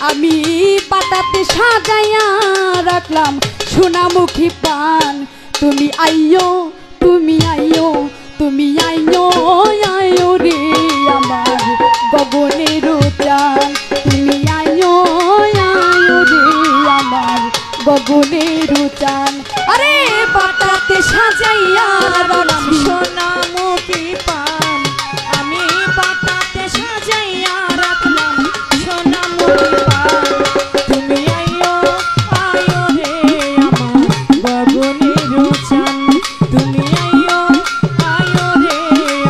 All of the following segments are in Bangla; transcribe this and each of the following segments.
আমি পাতাতে সাজাইয়া রাখলাম সোনামুখী পান। তুমি আইও, তুমি আইও, তুমি আইও, আইও রে আমার গগনের চাঁদ। তুমি আইও, আইও রে আমার গগনের চাঁদ। আরে পাতাতে সাজাইয়া রাখলাম সোনামুখী পান। আমি পাতাতে সাজাইয়া রাখলাম সোনামুখী পান। তুমি আইও, আইও রে আমার গগনের চাঁদ। তুমি আইও, আইও রে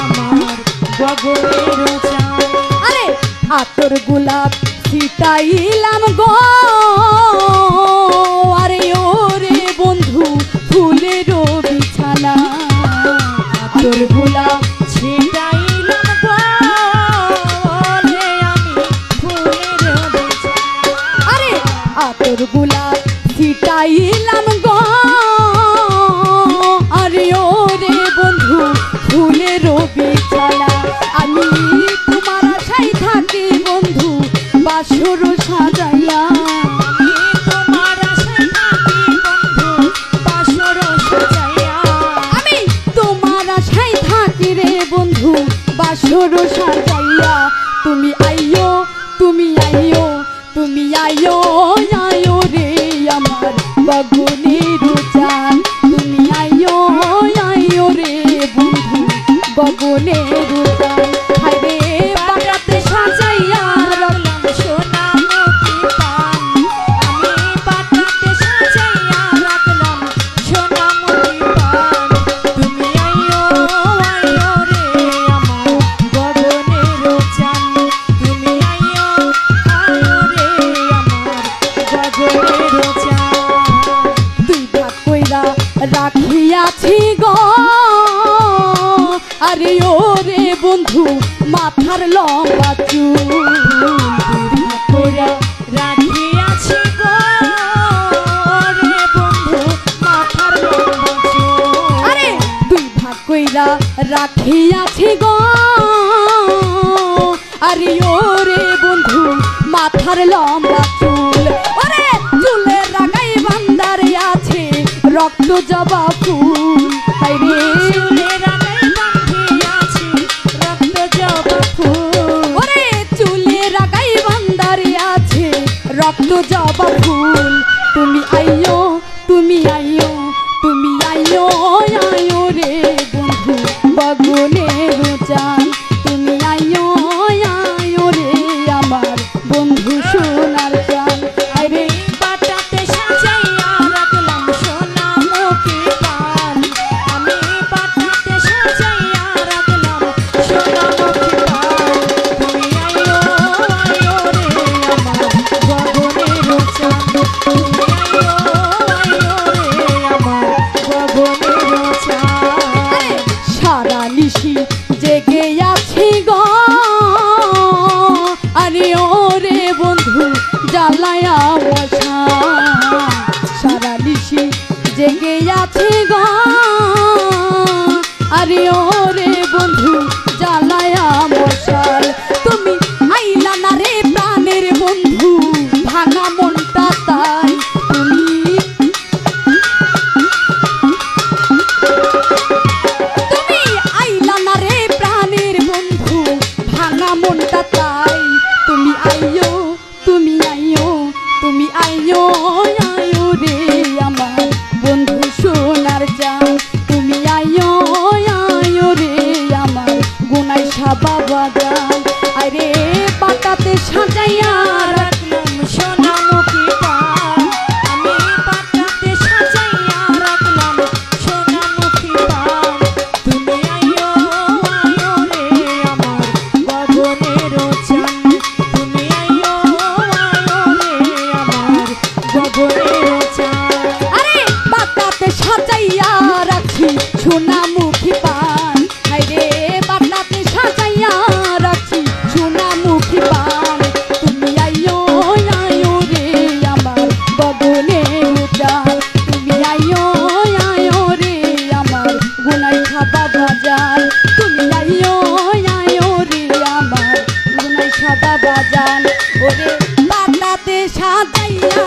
আমার গগনের চাঁদ। আরে আতর গোলাপ ছিটাইলাম গো, আরে ওরে বন্ধু ফুলের বিছানা। আতর গোলাপ ছিটাইলাম গো রে আমি ফুলের বিছানা। আরে আতর গোলাপ ছিটাইলাম গো, আরে ওরে বন্ধু ফুলের বিছানা। আমি তোমার আশায় থাকি বন্ধু বাসর সাজাইয়া। আমি তোমার আশায় থাকি বন্ধু বাসর সাজাইয়া। আমি তোমার আশায় থাকি রে বন্ধু বাসর সাজাইয়া। তুমি আইও, তুমি আইও, তুমি আইও, আইও রে আমার গগনের চাঁদ। তুমি আইও, আইও রে বন্ধু গগনের চাঁদ। হায় রে পাতাতে সাজাইয়া রাখলাম সোনামুখী পান। আমি পাতাতে সাজাইয়া রাখলাম সোনামুখী পান। তুমি আইও, আইও রে আমার গগনের চাঁদ। তুমি আইও, আইও রে আমার গগনের চাঁদ। দুই ভাগ কইরা রাখিয়াছি গো, আরে ওরে বন্ধু মাথার লম্বা চুল। দুই ভাগ কইরা রাখিয়াছি গো রে বন্ধু মাথার লম্বা চুল। আরে দুই ভাগ কইরা রাখিয়াছি গো, আরে ওরে বন্ধু মাথার লম্বা চুল। ওরে চুলের রাগাই বান্দারে আছে রক্ত জবা ফুল। হায় রে চুলের আগায় বাঁধিয়াছি রক্ত জবা ফুল। ওরে চুলের রাগাই বান্দারে আছে রক্ত জবা ফুল। তুমি আইও, তুমি আইও, তুমি আইও, আইও রে বন্ধু গগনের চাঁদ। তুমি আইও, আইও রে আমার বন্ধু সোনার চাঁদ। আরে পাতাতে সাজাইয়া রাখলাম সোনামুখী পান। আমি পাতাতে সাজাইয়া রাখলাম সোনামুখী পান। তুমি আইও, আইও রে আমার গগনের চাঁদ। তুমি আইও, আইও রে আমার গগনের চাঁদ। আরে সারা নিশি জেগে আছি গো, আরে ওরে বন্ধু জ্বালায়া মশা। সারা নিশি জেগে আছি গো, আরে ওরে বন্ধু জ্বালায়া মশাল। তুমি আইলা না রে প্রাণের বন্ধু ভাঙা মনটা তাই। তুমি আইলা না রে প্রাণের বন্ধু ভাঙা মনটা তাই। তুমি আইও, তুমি আইও, তুমি আইও, আইও রে আমার বন্ধু সোনার চাঁদ। তুমি আইও, আইও রে আমার গুনাই বাবা যান। আরে পাতাতে সাজাইয়া রাখলাম সোনামুখী পান। আমি পাতাতে সাজাইয়া রাখলাম সোনামুখী পান। তুমি আইও, আইও রে আমার গগনের চাঁদ। তুমি আইও, আইও রে আমার গগনের চাঁদ। আরে পাতা সাজাইয়া